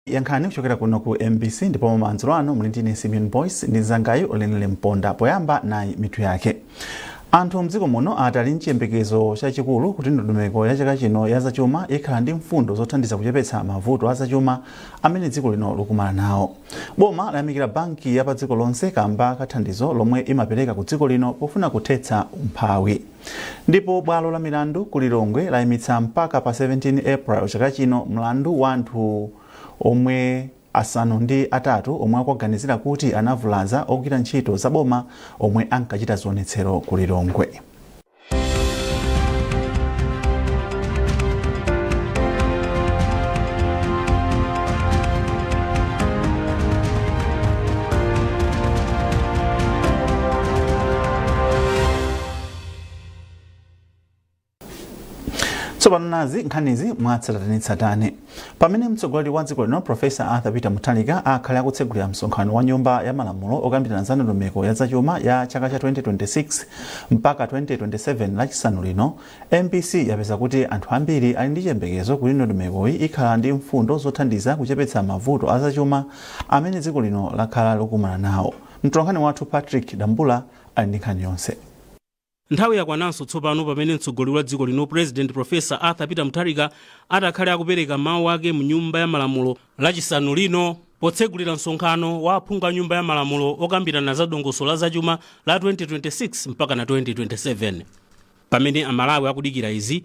Yankhani kuchokera kuno ku MBC ndipo manziro ano mlindine Simeon Boyce ndi zangayo olenele mponda poyamba na mitu yake. Anthu mdziko muno atali nchiyembekezo chachikulu kuti ndondomeko ya chaka chino ya zachuma ikhala ndi mfundo zothandiza kuchepetsa mavuto a zachuma amene dziko lino likumana nawo. Boma layamikira banki ya pa dziko lonse kamba kathandizo lomwe imapereka ku dziko lino pofuna kuthetsa umphawi. Ndipo bwalo la milandu ku Lilongwe layimitsa mpaka pa 17 April chaka chino mlandu wa anthu omwe asanu ndi atatu omwe akuganizira kuti anavulaza ogwira ntchito za boma omwe ankachita zionetsero ku Lilongwe. Nazi nkhanizi mwatsatanetsatane. Pamene mtsogoleri wa dziko lino Professor Arthur Peter Mutharika akhala akutsegulira msonkhano wa nyumba ya malamulo okambirana za ndondomeko ya zachuma ya chaka cha 2026 mpaka 2027 lachisanu lino, MPC yapeza kuti anthu ambiri ali ndi chiyembekezo kuti ndondomekoyi ikhala ndi mfundo zothandiza kuchepetsa mavuto a zachuma amene dziko lino lakhala likumana nawo. Mtolankhani wathu Patrick Dambula ali ndi nkhani yonse. Nthawi yakwananso tsopano pamene mtsogoleri wa dziko lino President Professor Arthur Peter Mutharika atakhale akupereka mawu ake mu nyumba ya malamulo lachisanu lino potsegulira msonkhano wa aphungu a nyumba ya malamulo okambirana za dongosolo la zachuma la 2026 mpaka na 2027. Pamene amalawi akudikira izi,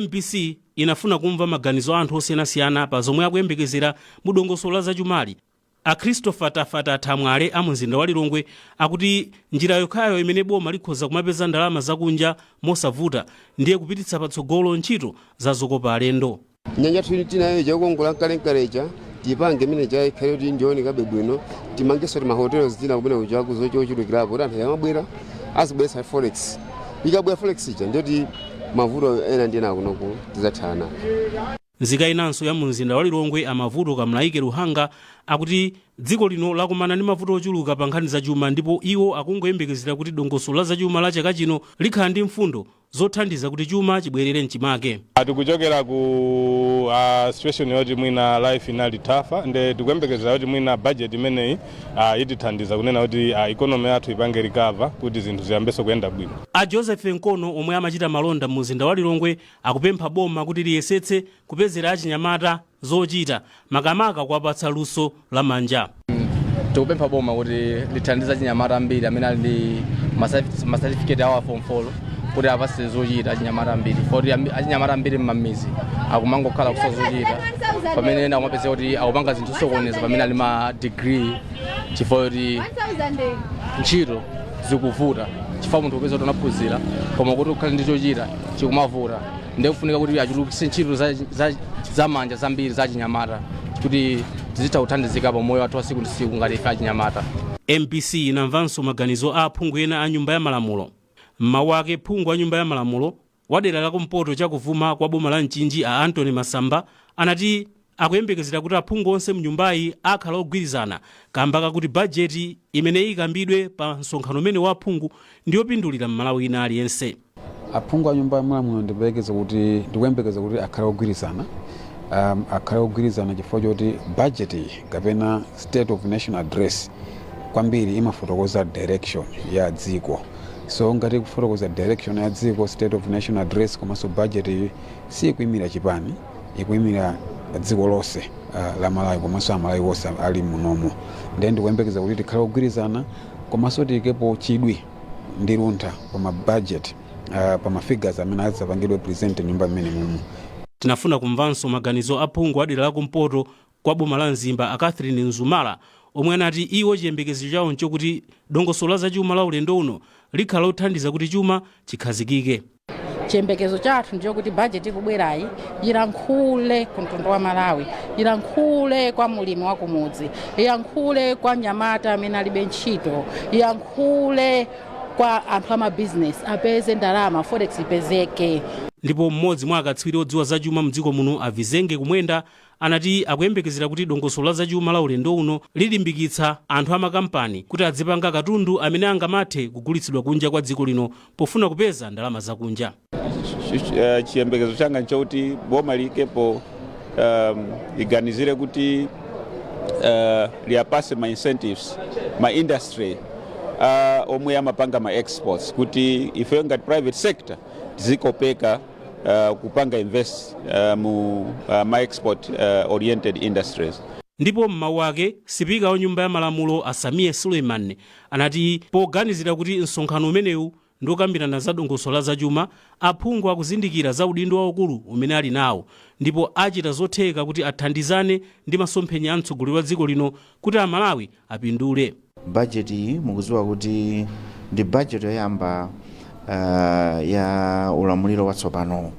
MPC inafuna kumva maganizo a anthu osiyanasiyana pa zomwe akuyembekezera mu dongosolo la zachumali. A Christopher Tafata Thamwale a mzinda wa Lilongwe akuti njira yokhayo imene boma likhoza kumapeza ndalama zakunja mosavuta ndiye kupititsa patsogolo ntchito za zokopa alendo. Nyanja tinayo jakukongola nkalenkalecha tipange imene ikhale kuti njoni kabe bwino timangeso ti mahotels tina kumene kuchaku zochulukirapo anthu yamabwera azibwesa forex ikabwera forex ija ndiyoti mavuto ena ndi ena kunoku tizathana. Nzika inanso ya mzinda wa Lilongwe amavuto Kamlaike Luhanga akuti dziko lino lakumana ndi mavuto ochuluka pa nkhani zachuma ndipo iwo akungoyembekezera kuti dongosolo la zachuma la chaka chino likhala ndi mfundo zothandiza kuti chuma chibwerere mchimake. Tikuchokera ku situation yoti mwina life inali tafa nde tikuyembekezera kuti mwina budget imeneyi itithandiza kunena kuti economy yathu ipange recover kuti zinthu ziyambenso kuyenda bwino. A Joseph Nkono omwe amachita malonda mu mzinda wa Lilongwe akupempha boma kuti liyesetse kupezera achinyamata zochita makamaka kuwapatsa luso la manja. Tikupempha boma kuti lithandize achinyamata ambiri amene ali ndi ma certificate awo form 4 kuti apatse zochita achinyamata ambiri. Fordi achinyamata ambiri m'mamizi akumangokhala kusa zochita pamene ena kumapeza kuti akupanga zinthu zosokoneza pamene ali ma degree chifukwa kuti ntchito zikuvuta chifukwa munthu upeza kuti unaphunzira koma kuti ukhale ndi chochita chikumavuta ndiye kufunika kuti achulukitse ntchito za manja zambiri za achinyamata kuti zitha kuthandizika pa moyo wathu wa siku ndi siku ngati ife achinyamata. MPC inamvanso maganizo a aphungu ena a nyumba ya malamulo. Mmawu ake phungu a nyumba ya malamulo wadera la kumpoto chakuvuma kwa boma la Mchinji a Anthony Masamba anati akuyembekezera kuti aphungu onse mnyumbayi akhala ogwirizana kamba kakuti bajeti imene ikambidwe pa msonkhano umene wa aphungu ndiyopindulira m'Malawi ina aliyense. Aphungu a nyumba ya malamulo ndikuyembekeza kuti akhale ogwirizana. Akhale ogwirizana chifukwa choti budget kapena state of national address kwambiri imafotokoza direction ya dziko. So ngati kufotokoza direction ya dziko, state of national address komanso budget si kuimira chipani, ikuimira dziko lonse la Malawi komanso amalawi wonse ali munomo. Ndiye ndikuyembekeza kuti tikhale ogwirizana komanso tikepo chidwi ndi luntha pa ma budget pa ma figures amene adzapangidwe present nyumba imene mumu. Tinafuna kumvanso maganizo aphungu adera la kumpoto kwa boma la Nzimba a Catherine Nzumala omwe anati iwo chiyembekezo chawo nchokuti dongosolo la zachuma la ulendo uno likhala lothandiza kuti chuma chikhazikike. Chiyembekezo chathu ndicho kuti budget ikubwerayi ilankhule ku mtundu wa Malawi, ilankhule kwa mulimi wa kumudzi, ilankhule kwa nyamata amene alibe ntchito, ilankhule kwa anthu ama business apeze ndalama forex ipezeke. Ndipo mmodzi mwa akatswiri odziwa zachuma mdziko muno Avizenge Kumwenda anati akuyembekezera kuti dongosolo la zachuma la ulendo uno lilimbikitsa anthu amakampani kuti adzipanga katundu amene angamathe kugulitsidwa kunja kwa dziko lino pofuna kupeza ndalama zakunja. Chiyembekezo changa nchoti boma likepo iganizire kuti liyapase ma incentives ma industry omwe amapanga ma exports kuti ife ngati private sector tizikopeka kupanga invest mu ma export oriented industries. Ndipo m'mawu ake sipika wa nyumba ya malamulo Asamiya Suleiman anati poganizira kuti msonkhano umenewu ndokambirana za dongosolo la zachuma, aphungu akuzindikira za udindo waukulu umene ali nawo ndipo achita zotheka kuti athandizane ndi masomphenya a mtsogoleri wa dziko lino kuti Amalawi apindule. Budget iyi mukuziwa kuti ndi budget yoyamba ya ulamuliro watsopano.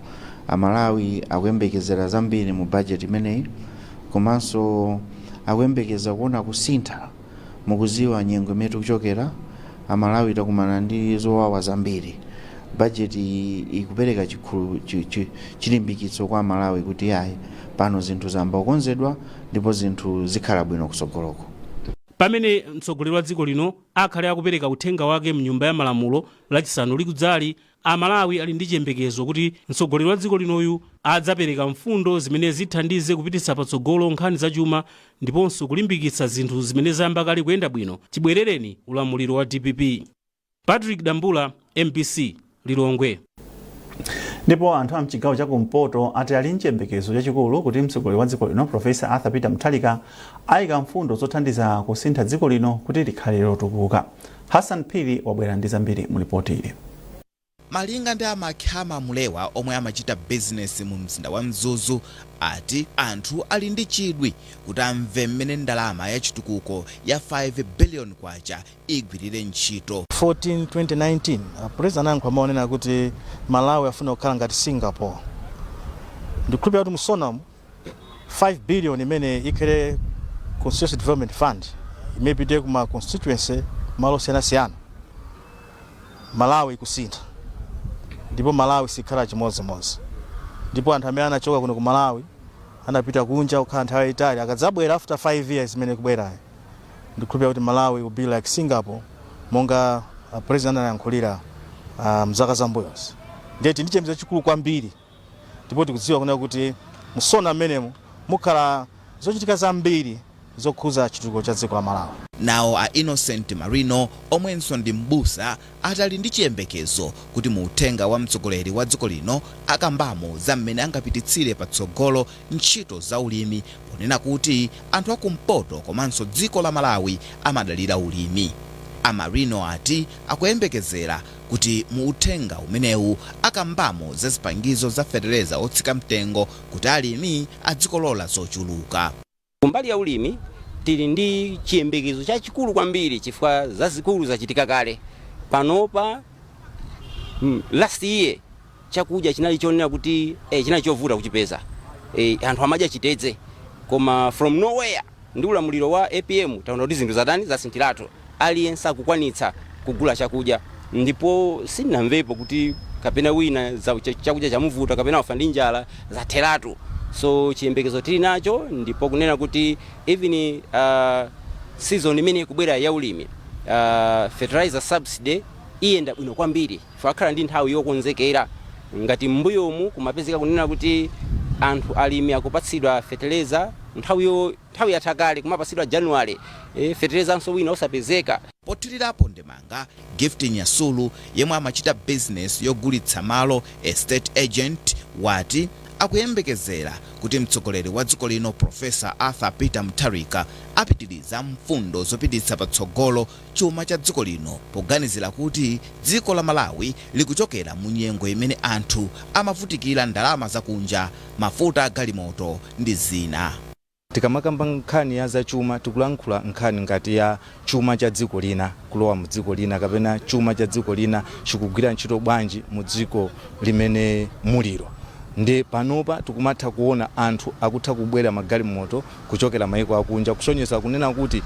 Amalawi akuyembekezera zambiri mu budget imeneyi, komanso akuyembekeza kuona kusintha. Mukuziwa nyengo imene tikuchokera, Amalawi takumana ndi zowawa zambiri. Budget ikupereka chilimbikitso kwa Amalawi kuti yayi pano zinthu zamba kukonzedwa ndipo zinthu zikhala bwino kusogoloko. Pamene mtsogoleri wa dziko lino akhale akupereka uthenga wake mnyumba ya malamulo lachisanu likudzali, Amalawi ali ndi chiyembekezo kuti mtsogoleri wa dziko linoyu adzapereka mfundo zimene zithandize kupititsa patsogolo nkhani zachuma ndiponso kulimbikitsa zinthu zimene zayamba kale kuyenda bwino. Tibwerereni ulamuliro wa DPP. Patrick Dambula, MBC, Lilongwe. Ndipo anthu a mchigawo cha kumpoto ati ali nchiyembekezo chachikulu kuti mtsogoleri wa dziko lino Profesa Arthur Peter Mutharika ayika mfundo zothandiza kusintha dziko lino kuti likhale lotukuka. Hassan Phiri wabwera ndi zambiri mu ripoti ili. Malinga ndi amakhama mulewa omwe amachita business mu mzinda wa Mzuzu ati anthu ali ndi chidwi kuti amve mmene ndalama ya chitukuko ya 5 billion kwacha igwirire ntchito. 2019 president anankho amaonena kuti Malawi afuna kukhala ngati Singapore. Ndikhulupirira kuti musonamu 5 billion imene ikhale constituency development fund imepite kuma constituency malo siyanasiyana. Malawi ikusintha ndipo Malawi sikhala chimodzimodzi. Ndipo anthu amene anachoka kuno ku Malawi anapita kunja kukhala nthawi yayitali akadzabwera after 5 years imene kubwerayo. Ndikhulupirira kuti Malawi will be like Singapore monga president anayankhulira mzaka zambuyozi. Ndeti ndi chiyembekezo chikulu kwambiri. Ndipo tikudziwa kuna kuti musona amenemo mukhala zochitika zambiri zokhuza chitukuko cha dziko la Malawi. Nawo a Innocent Marino omwenso ndi mbusa atali ndi chiyembekezo kuti mu uthenga wa mtsogoleri wa dziko lino akambamo za mmene angapititsire patsogolo ntchito za ulimi, ponena kuti anthu akumpoto komanso dziko la Malawi amadalira ulimi. Amarino ati akuyembekezera kuti mu uthenga umenewu akambamo za zipangizo za fertilizer otsika mtengo kuti alimi adzikolola zochuluka. Kumbali ya ulimi tili ndi chiyembekezo chachikulu kwambiri chifukwa zazikulu zachitika kale. Panopa last year chakudya chinali chonena kuti chinali chovuta kuchipeza. Anthu amadya chitedze koma from nowhere ndi ulamuliro wa APM taona kuti zinthu zadani zasinthirato. Aliyense akukwanitsa kugula chakudya ndipo sinamvepo kuti kapena wina chakudya chamuvuta kapena wafa ndi njala zatheratu. So chiyembekezo tili nacho ndipo kunena kuti even season imene kubwera ya ulimi fertilizer subsidy iyenda bwino kwambiri fakhala ndi nthawi yokonzekera ngati mbuyomu kumapezeka kunena kuti anthu alimi akupatsidwa fertilizer nthawi yathakale kumapatsidwa January fertilizer nso wina osapezeka. Pothirirapo ndemanga Gifting Nyasulu yemwe amachita business yogulitsa malo estate agent wati akuyembekezera kuti mtsogoleri wa dziko lino Profesa Arthur Peter Mutharika apitiriza mfundo zopititsa patsogolo chuma cha dziko lino poganizira kuti dziko la Malawi likuchokera mu nyengo imene anthu amavutikira ndalama zakunja, mafuta agalimoto ndi zina. Tikamakamba nkhani ya zachuma tikulankhula nkhani ngati ya chuma cha dziko lina kulowa mu dziko lina kapena chuma cha dziko lina chikugwira ntchito bwanji mu dziko limene muliro. Ndi panopa tikumatha kuona anthu akutha kubwera magalimoto kuchokera maiko akunja kusonyesa kunena kuti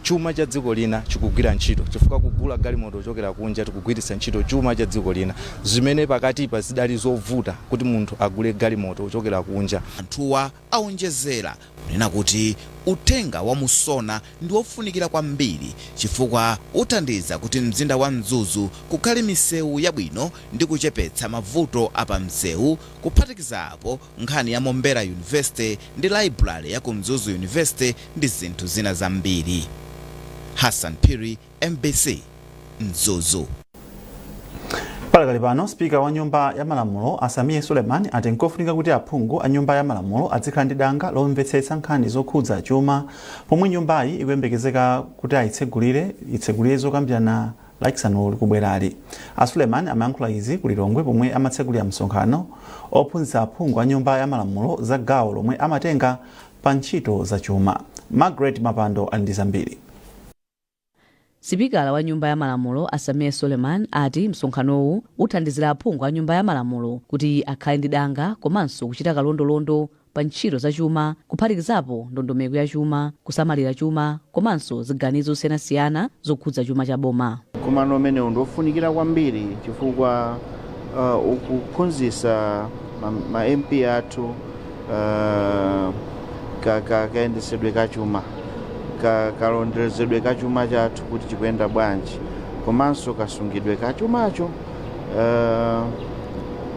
chuma cha dziko lina chikugwira ntchito chifukwa kugula galimoto kuchokera kunja tikugwiritsa ntchito chuma cha dziko lina zimene pakatipa zidali zovuta kuti munthu agule galimoto kuchokera kunja. Anthuwa aonjezera kunena kuti utenga wa Musona ndi wofunikira kwambiri chifukwa uthandiza kuti mzinda wa Mzuzu kukhale misewu yabwino ndi kuchepetsa mavuto apamsewu kuphatikizapo nkhani ya Mombera University ndi library ya ku Mzuzu University ndi zinthu zina zambiri. Hassan Piri, MBC, Mzuzu. Palakali pano spika wa nyumba ya malamulo Asamiye Suleiman ati nkofunika kuti aphungu a nyumba ya malamulo adzikhala ndi danga lomvetsetsa nkhani zokhudza chuma pomwe nyumbayi ikuyembekezeka kuti itsegulire zokambirana lachisanu likubwerali. A Suleiman amayankhula izi ku Lilongwe pomwe amatsegulira msonkhano ophunzitsa aphungu a nyumba ya malamulo za gawo lomwe amatenga pa ntchito za chuma. Margaret Mapando ali ndi zambiri. Sipikala wa nyumba ya malamulo Asamiye Suleiman ati msonkhanowu uthandizira aphungu a nyumba ya malamulo kuti akhale ndi danga komanso kuchita kalondolondo pa ntchito za chuma kuphatikizapo ndondomeko ya chuma, kusamalira chuma komanso ziganizo zosiyanasiyana zokhudza chuma cha boma. Kumano umene undofunikira kwambiri chifukwa ukuphunzitsa ma MP athu kayendesedwe ka chuma kalonderezedwe ka chuma chathu kuti chikuyenda bwanji komanso kasungidwe ka chumacho.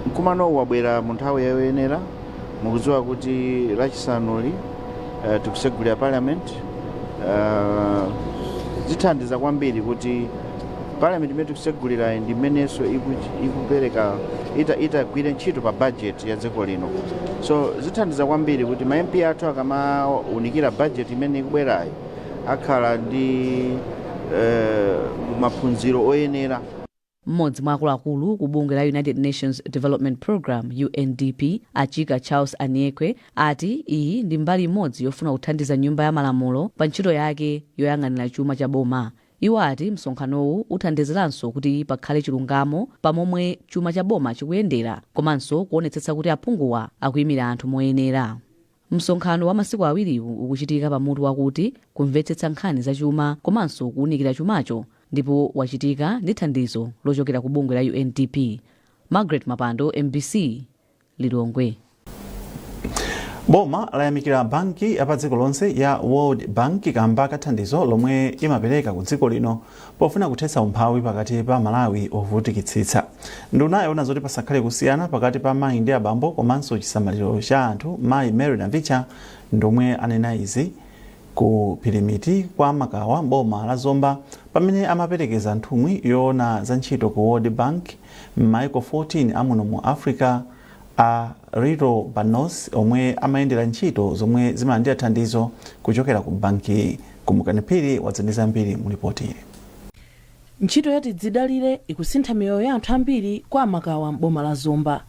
Mkumano wabwera mu nthawi yoyenera mukudziwa kuti lachisanuli tikusegulira parliament zithandiza kwambiri kuti parliament imene tikusegulira ndi imenenso ikupereka itagwire ntchito pa budget ya dziko lino. So zithandiza kwambiri kuti ma MP athu akamaunikira budget imene ikubwerayi akhala ndi maphunziro oyenera. Mmodzi mwa akuluakulu ku bungwe la United Nations Development Program UNDP Achika Charles Aniekwe ati iyi ndi mbali imodzi yofuna kuthandiza nyumba ya malamulo pa ntchito yake yoyang'anira chuma cha boma. Iwo ati msonkhanowu uthandiziranso kuti pakhale chilungamo pamomwe chuma cha boma chikuyendera komanso kuonetsetsa kuti aphunguwa akuyimira anthu moyenera. Msonkhano wa masiku awiriwu ukuchitika pamutu wakuti kumvetsetsa nkhani za chuma komanso kuunikira chumacho ndipo wachitika ndi thandizo lochokera ku bungwe la UNDP. Margaret Mapando, MBC, Lilongwe. Boma layamikira banki ya pa dziko lonse ya World Bank kamba kathandizo lomwe imapereka ku dziko lino pofuna kuthetsa umphawi pakati pa Malawi ovutikitsitsa. Nduna yona zoti pasakhale kusiyana pakati pa mayi ndi abambo komanso chisamaliro cha anthu Mayi Mary Navicha ndomwe anena izi ku Pirimiti kwa Makawa boma la Zomba pamene amaperekeza nthumwi yoona za ntchito ku World Bank m'maiko 14 amuno mu Africa a Rito Banos omwe amayendera ntchito zomwe zimalandira thandizo kuchokera ku banki. Kumukanipiri wadzandiza mbiri mu ripoti ili. Ntchito yati dzidalire ikusintha miyoyo ya anthu ambiri kwa Makawa m'boma la Zomba.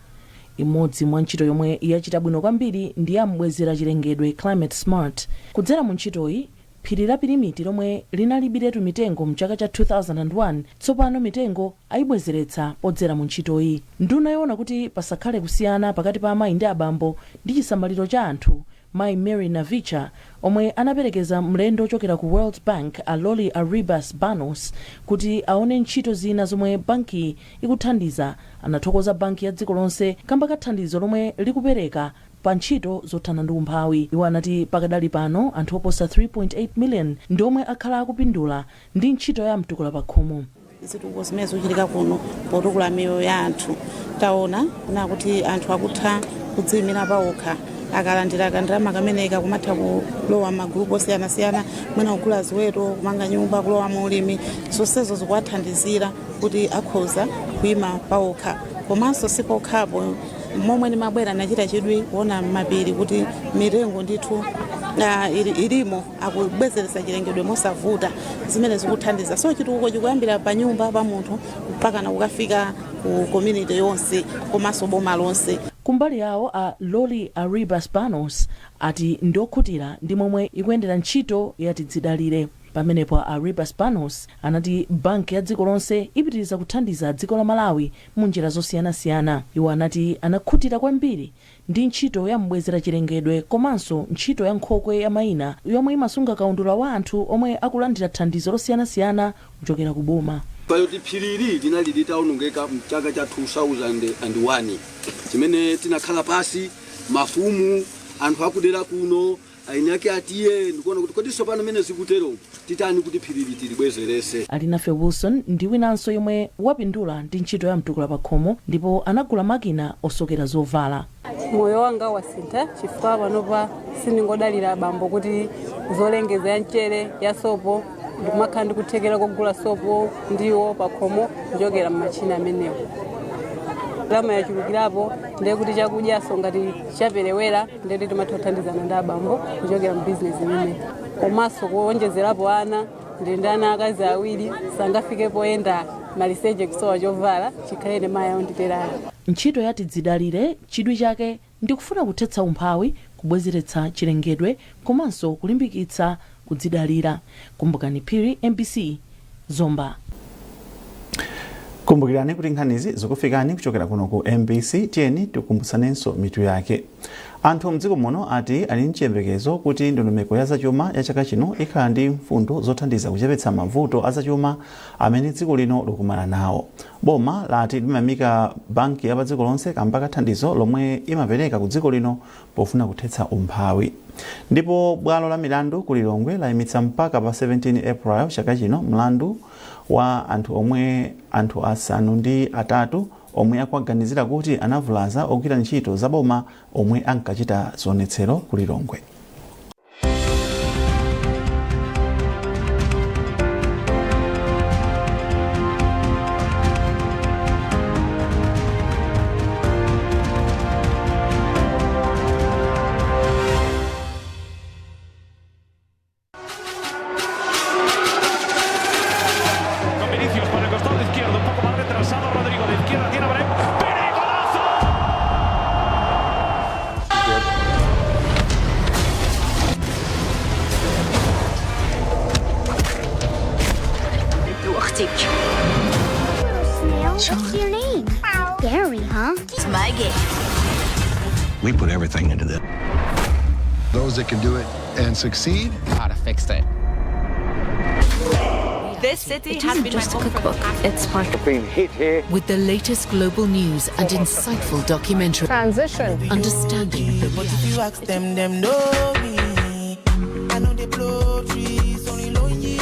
Imodzi mwa ntchito yomwe yachita bwino kwambiri ndi ya mbwezera chilengedwe Climate Smart. Kudzera mu ntchitoyi phiri la Pirimiti lomwe linalibiretu mitengo mchaka cha 2001 tsopano mitengo ayibwezeretsa podzera mu ntchitoyi. Nduna yoona kuti pasakhale kusiyana pakati pa amayi ndi abambo ndi chisamaliro cha anthu Mayi Mary Navicha omwe anaperekeza mlendo ochokera ku World Bank a Loli Aribas Banos kuti aone ntchito zina zomwe banki ikuthandiza. Anathokoza banki ya dziko lonse kamba kathandizo lomwe likupereka pa ntchito zothana ndi umphawi. Iwo anati pakadali pano anthu oposa 3.8 million ndiomwe akhala akupindula ndi ntchito ya mtukula pa khomo. Zitukuko zimene zochitika kuno potukula miyoyo ya anthu taona kuti anthu akutha kudziyimira pawokha akalandira kandalama kameneka kumatha kulowa magulupu osiyanasiyana mwina kugula ziweto kumanga nyumba kulowa maulimi zonsezo zikuwathandizira kuti akhoza kuyima pawokha. Komanso sipokhapo momwe ndimabwera nachita chidwi kuona mapiri kuti mitengo ndithu ilimo akubwezeretsa chilengedwe mosavuta zimene zikuthandiza. So chitukuko chikuyambira pa nyumba pa munthu mpaka na kukafika ku community yonse komanso boma lonse. Kumbali yawo a Loli Aribas Banos ati ndokhutira ndi momwe ikuyendera ntchito yati dzidalire. pamenepo a Rebus Panos anati banki ya dziko lonse ipitiriza kuthandiza dziko la Malawi mu njira zosiyanasiyana. Iwo anati anakhutira kwambiri ndi ntchito ya mbwezera chilengedwe komanso ntchito ya nkhokwe ya mayina yomwe imasunga kaundula wa anthu omwe akulandira thandizo losiyanasiyana kuchokera ku boma. Payoti phiriri linali litaonongeka mchaka cha 2001 chimene tinakhala pasi mafumu anthu akudera kuno ainake atiye ndikuona kuti kodi sopano mene zikutero titani kuti phiriri tilibwezerese. Alinafe Wilson ndi winanso yomwe wapindula ndi ntchito ya mtukula pa khomo ndipo anagula makina osokera zovala. Moyo wanga wasintha chifukwa panopa sindingodalira bambo kuti zolengeza ya mchere ya sopo ndimakhala ndikuthekera kugula sopo ndiwo pa khomo njogera mmachina amenewo. Lama yachulukirapo ndiye kuti chakudyaso ngati chaperewera ndiye timathandizana ndi abambo njogera mbusiness imene. Komanso kuonjezerapo ana ndi ana akazi awiri sangafike poyenda maliseche kusowa chovala chikhalene mayi onditerali. Ntchito yati dzidalire chidwi chake ndi kufuna kuthetsa umphawi, kubwezeretsa chilengedwe komanso kulimbikitsa kudzidalira. Kumbukani Phiri, MBC, Zomba. Kumbukirani kuti nkhanizi zikufikani kuchokera kuno ku MBC. Tiyeni tikumbutsanenso mitu yake. Anthu mdziko muno ati ali mchiyembekezo kuti ndondomeko ya zachuma ya chaka chino ikhala ndi mfundo zothandiza kuchepetsa mavuto azachuma amene dziko lino likumana nawo. Boma lati limamika banki ya pa dziko lonse kamba kathandizo lomwe imapereka ku dziko lino pofuna kuthetsa umphawi. Ndipo bwalo la milandu ku Lilongwe layimitsa mpaka pa 17 April chaka chino mlandu wa anthu asanu ndi atatu omwe akuganizira kuti anavulaza ogwira ntchito za boma omwe ankachita zionetsero ku Lilongwe. What's your name? Gary, huh? It's my game. We put everything into this. Those that can do it and succeed, how to fix it. This city It has isn't been just a my home for cookbook, it's part of being hit here with the latest global news and insightful documentary. Transition. Understanding the But if you ask them know me. I know they blow trees, only know me.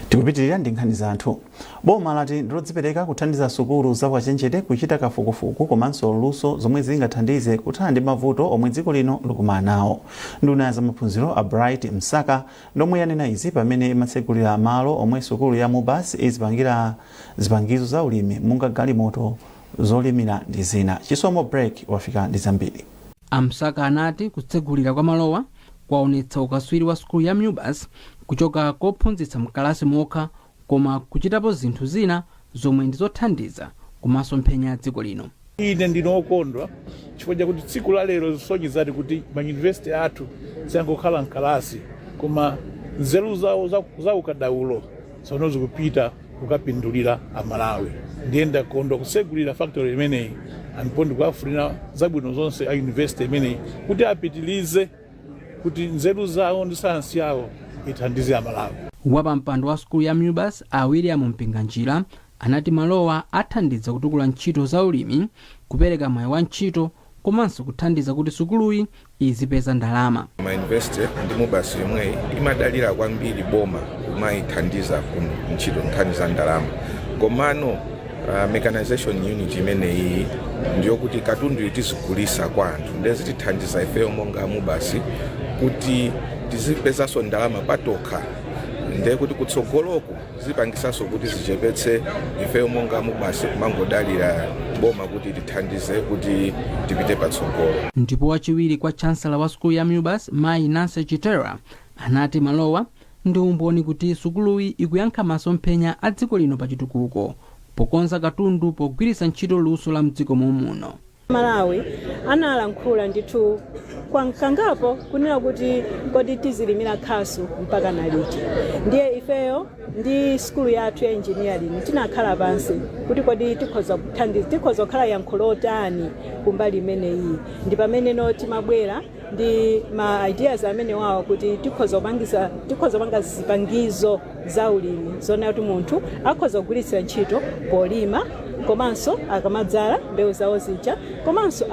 Tikupitirira ndi nkhani zathu. Boma lati ndilodzipereka kuthandiza sukulu za kwachenjede kuchita kafukufuku komanso luso zomwe zingathandize kuthana ndi mavuto omwe dziko lino likumana nawo. Nduna ya zamaphunziro a Bright Msaka ndomwe yanena izi pamene imatsekulira malo omwe sukulu ya Mubas izipangira zipangizo za ulimi monga galimoto zolimira ndi zina. Chisomo break wafika ndi zambiri. Amsaka anati kutsegulira kwa malowa kwaonetsa ukaswiri wa sukulu ya Mubas kuchoka kophunzitsa mkalasi mokha koma kuchitapo zinthu zina zomwe ndizothandiza kumasomphenya a dziko lino. Ine ndinokondwa chifukwa chakuti tsiku la lero zisonyezati kuti mayunivesiti athu zangokhala mkalasi koma nzeru zawo za ukadaulo zinozi kupita kukapindulira amalawi. Ndiyenda kondwa kusegulira factory imeneyi ndipo ndikuwafunira zabwino zonse a university imeneyi kuti apitilize kuti nzeru zawo ndi sayansi yawo ithandize amalawi. Wapampando wa sukulu ya Mubas a William Mpinganjira anati malowa athandiza kutukula ntchito za ulimi, kupereka mwayi wa ntchito komanso kuthandiza kuti sukuluyi izipeza ndalama. Mayunivesiti ndi Mubas yomwe imadalira kwambiri boma kumayithandiza ku ntchito nkhani za ndalama. Komano mechanization unit imeneyi ndiyokuti katundu tizigulisa kwa anthu ndezi tithandiza ifeyo monga Mubas kuti tizipezanso ndalama patokha ndiye kuti kutsogoloko zipangisanso kuti zichepetse ifeyo monga mubasi kumangodalira boma kuti tithandize kuti tipite patsogolo. Ndipo wachiwiri kwa chancellor wa sukulu ya MUBAS Mayi Nancy Chitera anati malowa ndi umboni kuti sukuluyi ikuyankha masomphenya a dziko lino pa chitukuko pokonza katundu pogwiritsa ntchito luso la mdziko muno. Malawi analankhula ndithu kangapo kunena kuti kodi tizilimira khasu mpaka naliti. Ndiye ifeyo ndi skulu yathu ya engineering tinakhala pansi kuti kodi tikhoza kuthandiza tikhoza kukhala yankho lotani kumbali imeneyi. Ndi pamene no timabwera ndi ma ideas amene wawo kuti tikhoza kupanga zipangizo za ulimi zona kuti munthu akhoza kugwiritsa ntchito polima komanso akamadzala mbewu zawo zija komanso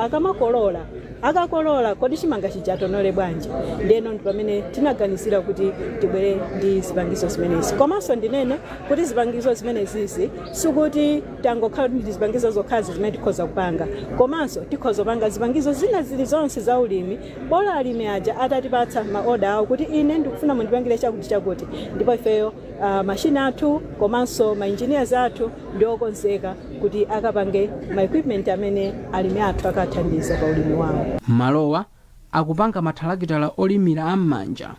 akakolola kodi chimanga chijatonole bwanji. Ndeno ndi pamene tinaganizira kuti tibwere ndi zipangizo zimenezi. Komanso ndinene kuti zipangizo zimenezi sikuti tangokhala ndi zipangizo zokhazi zimene tikhoza kupanga, komanso tikhoza kupanga zipangizo zina zilizonse za ulimi bola alimi aja atatipatsa maoda awo kuti ine ndikufuna mundipangire chakuti ndipo ifeyo machine athu komanso ma engineers athu ndiokonzeka kuti akapange ma equipment amene alimi athu akathandiza pa ulimi wawo. Malowa akupanga mathalakitala olimira am'manja,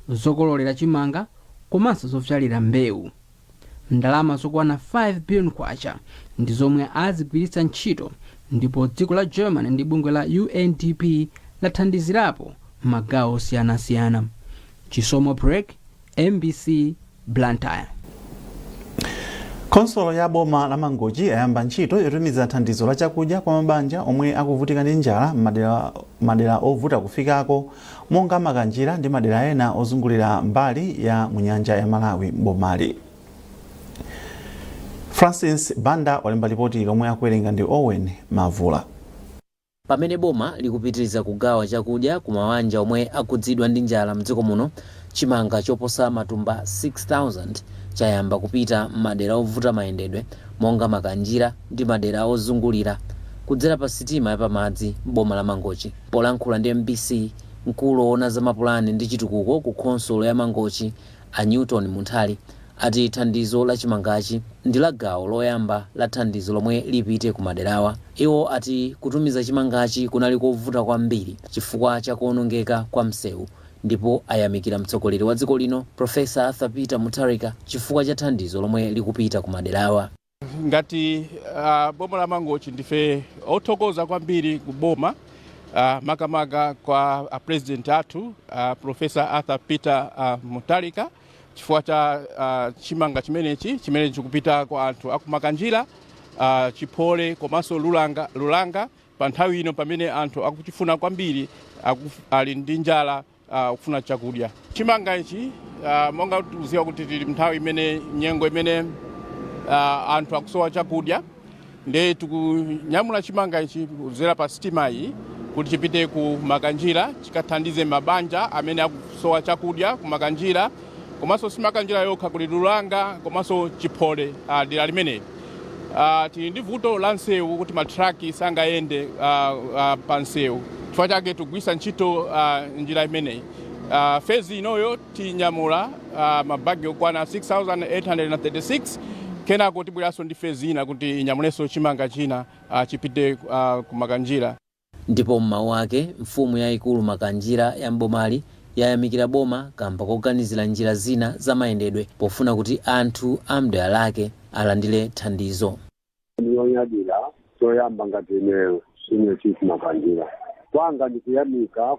zokololera chimanga komanso zovyalira mbewu. Ndalama zokwana 5 billion kwacha ndi zomwe azigwiritsa ntchito, ndipo dziko la Germany ndi bungwe la UNDP lathandizirapo magawo osiyanasiyana. Chisomo Break, MBC, Blantyre. Konsolo ya boma la Mangochi ayamba ntchito yotumiza thandizo la chakudya kwa mabanja omwe akuvutika ndi njala madera ovuta kufikako monga Makanjira ndi madera ena ozungulira mbali ya munyanja ya Malawi bomali. Francis Banda walemba ripoti lomwe akuwerenga ndi Owen Mavula. Pamene boma likupitiriza kugawa chakudya ku mabanja omwe akudzidwa ndi njala mdziko muno, chimanga choposa matumba 6000 chayamba kupita madera ovuta mayendedwe monga Makanjira ndi madera ozungulira kudzera pa sitima yapamadzi boma la Mangochi. Polankhula ndi MBC, mkulu woona za mapulani ndi chitukuko ku konsolo ya Mangochi a Newton Munthali ati thandizo la chimangachi ndi la gawo loyamba la thandizo lomwe lipite ku maderawa. Iwo ati kutumiza chimangachi kunali kovuta kwambiri chifukwa cha kuonongeka kwa msewu, ndipo ayamikira mtsogoleri wa dziko lino Profesa Arthur Peter Mutharika chifukwa cha thandizo lomwe likupita ku maderawa. Ngati boma la Mangochi ndife othokoza kwambiri ku boma makamaka kwa president athu Profesa Arthur Peter Mutharika chifukwa cha chimanga chimenechi chimene chikupita kwa anthu aku Makanjira, Chipole komanso Lulanga pa nthawi ino pamene anthu akuchifuna kwambiri ali ndi njala kufuna chakudya. Chimanga ichi monga tuziwa kuti tili nthawi imene nyengo imene anthu akusowa chakudya, nde tikunyamula chimanga ichi kuzera pa sitima iyi kuti chipite ku Makanjira chikathandize mabanja amene akusowa chakudya ku Makanjira, komanso si Makanjira yokha kuli Lulanga komanso Chipole dera limene. Tili ndi vuto la nsewu kuti matraki sangayende pa nsewu, chifukwa chake tugwisa ntchito njira imeneyi. Fezi inoyo tinyamula mabagi okwana 6836 kenako tibweranso ndi fezi ina kuti inyamulenso chimanga china chipite ku Makanjira. Ndipo mmawu ake mfumu yayikulu Makanjira ya mbomali yayamikira boma kamba koganizira njira zina za mayendedwe pofuna kuti anthu amdera lake alandire thandizo. Ndiyonyadira toyamba ngati ineyo sine chief Makanjira kwanga ndikuyamika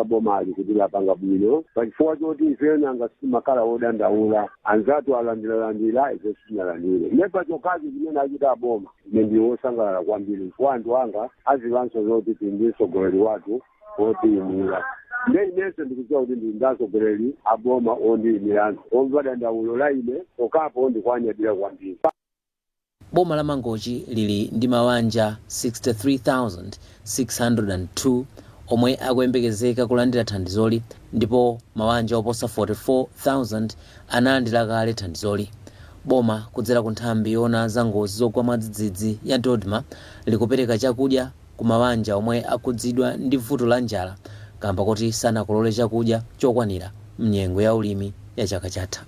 bomali kuti lapanga bwino pachifukwa choti ife nanga simakhala odandaula anzatu alandira ife sinalandire nepa chokazi chimene achita boma ine ndiwosangalala kwambiri kwa anthu anga azivanso zoti tinditsogoleri wathu otiyimira. Ndinenso ndikudziwa kuti ndindatsogoleri aboma ondiyimira anthu omva dandaulo la ine okapo ndikwanyadira kwambiri. Boma la Mangochi lili ndi mabanja 63,602 omwe akuyembekezeka kulandira thandizoli, ndipo mabanja oposa 44,000 analandira kale thandizoli. Boma kudzera ku nthambi yoona za ngozi zogwa mwadzidzidzi ya Dodma likupereka chakudya ku mabanja omwe akudzidwa ndi vuto la njala kamba kuti sanakolole chakudya chokwanira mnyengo ya ulimi ya chaka chatha.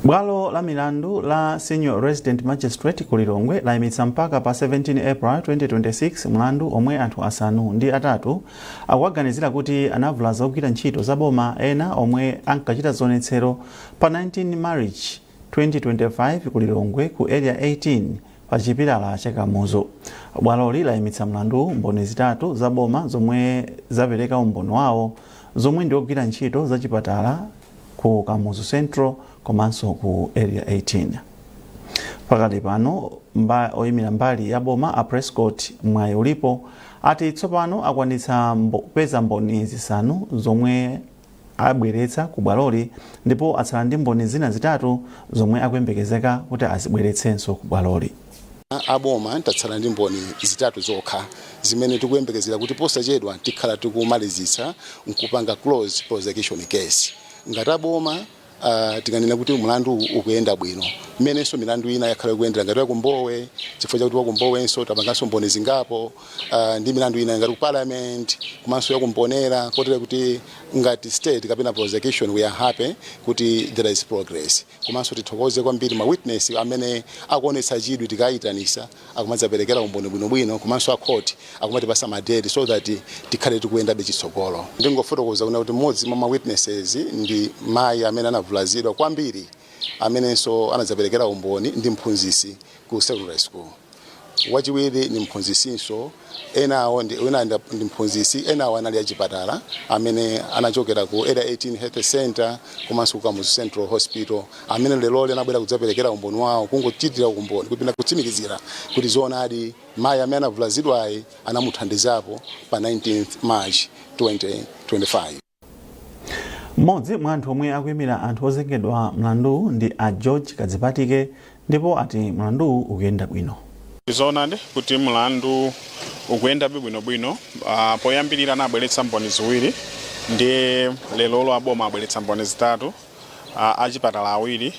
Bwalo la milandu la Senior Resident Magistrate ku Lilongwe layimitsa mpaka pa 17 April 2026 mlandu omwe anthu asanu ndi atatu akuwaganizira kuti anavulaza kugwira ntchito za boma ena omwe ankachita zionetsero pa 19 March 2025 ku Lilongwe ku area 18 pa chipilala cha Kamuzu. Bwaloli layimitsa mlandu mboni zitatu za boma zomwe zapereka umboni wawo zomwe ndi ogwira ntchito za chipatala ku Kamuzu Central komanso ku area 18. Pakali pano oyimira mbali ya boma a Prescott mwayi ulipo ati tsopano akwanitsa kupeza mboni zisanu zomwe abweretsa ku bwaloli ndipo atsala ndi mboni zina zitatu zomwe akuyembekezeka kuti azibweretsenso ku bwaloli. Aboma tatsala ndi mboni zitatu zokha zimene tikuyembekezera kuti posachedwa tikhala tikumalizitsa nkupanga close prosecution case. Ngati aboma tikanena kuti mlandu ukuyenda bwino mmenenso milandu ina yakhala kuyendera ngati ku Mbowe chifukwa chakuti wa ku Mbowenso tapanganso mboni zingapo ndi milandu ina ngati ku parliament komanso yakumponera kotera kuti ngati state kapena prosecution we are happy kuti there is progress. Komanso tithokoze kwambiri ma witness amene akuonetsa chidwi tikayitanisa akumadzaperekera umboni bwinobwino komanso a court akumatipasa madate so that tikhale tikuyenda chitsogolo. Ndingofotokoza kuti mmodzi mwa ma witnesses ndi mayi amene anavulazidwa kwambiri amenenso anadzaperekera umboni ndi mphunzitsi ku secondary school. Wachiwiri ni mphunzitsinso enawo ndi mphunzitsi enawo anali achipatala amene anachokera ku area 18 health center komanso ku Kamuzu Central Hospital amene lero anabwera kudzaperekera umboni wawo kungochitira umboni kupinda kutsimikizira kuti zoonadi mayi amene anavulazidwayi anamuthandizapo pa 19th March 2025. Mmodzi mwa anthu omwe akuyimira anthu ozengedwa mlandu ndi a George Kadzipatike ndipo ati mlandu ukuyenda bwino. Zoonadi kuti mlandu ukuyenda bwinobwino poyambirira anabweretsa mboni ziwiri ndi lero aboma abweretsa mboni zitatu achipatala awiri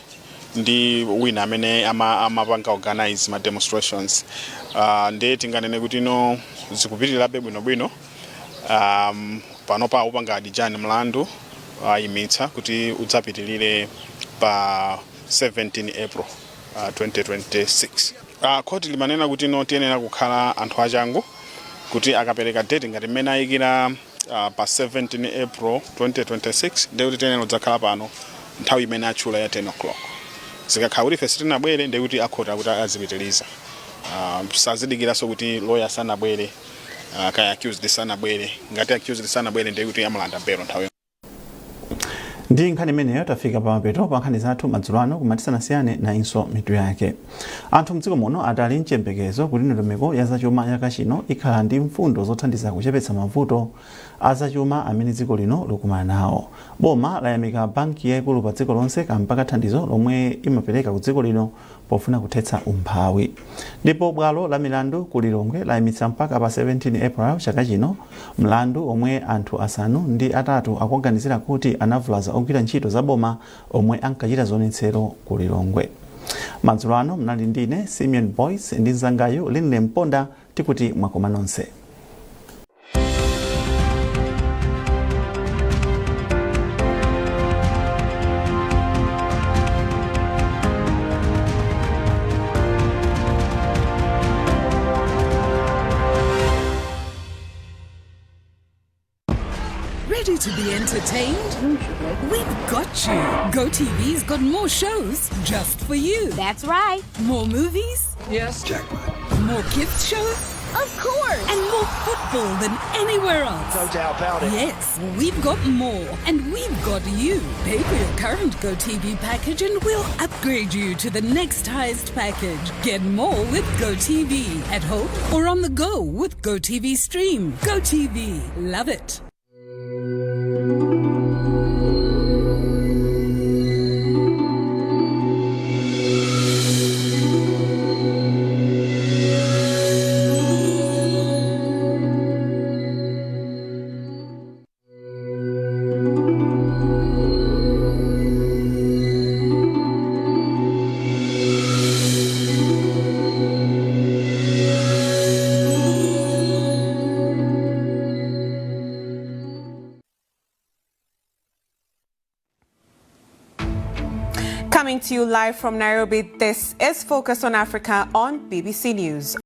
ndi wina amene amapanga organize ma demonstrations ndi tinganene kuti no zikupitirira bwinobwino pano pa upanga adijani mlandu ayimitsa kuti udzapitirire pa 17 April 2026. Koti limanena kuti no tiyenera kukhala anthu achangu kuti akapereka date ngati mmene ayikira pa 17 April 2026 ndi kuti tiyenera kudzakhala pano nthawi imene atchula ya 10 o'clock. Zikakhala kuti fesi tinabwere ndi kuti akhota kuti azipitiriza. Sazidikiranso kuti lawyer sanabwere kaya accused sanabwere ngati accused sanabwere ndi kuti amulanda belo nthawi. Ndi nkhani imeneyo tafika pa mapeto pa nkhani zathu madzulo ano kumatisanasiyane na inso mitu yake. Anthu mdziko muno atali mchembekezo kuti ndondomeko ya zachuma chaka chino ikhala ndi mfundo zothandiza kuchepetsa mavuto a zachuma amene dziko lino likumana nawo. Boma layamika banki yaikulu pa dziko lonse kamba thandizo lomwe imapereka ku dziko lino pofuna kuthetsa umphawi. Ndipo bwalo la milandu ku Lilongwe layimitsa mpaka pa 17 April chaka chino mlandu omwe anthu asanu ndi atatu akuganizira kuti anavulaza ogwira ntchito za boma omwe ankachita zionetsero ku Lilongwe. Madzulo ano mnali ndine Simeon Boyce ndi mzangayo Linle Mponda tikuti mwakoma nonse. Ready to be entertained? We've got you. GoTV's got more shows just for you. That's right. More movies? Yes. Jackpot. More kids shows? Of course. And more football than anywhere else. No doubt about it. Yes, we've got more. And we've got you. Pay for your current GoTV package and we'll upgrade you to the next highest package. Get more with GoTV. At home or on the go with GoTV Stream. GoTV. Love it. Coming to you live from Nairobi, this is Focus on Africa on BBC News.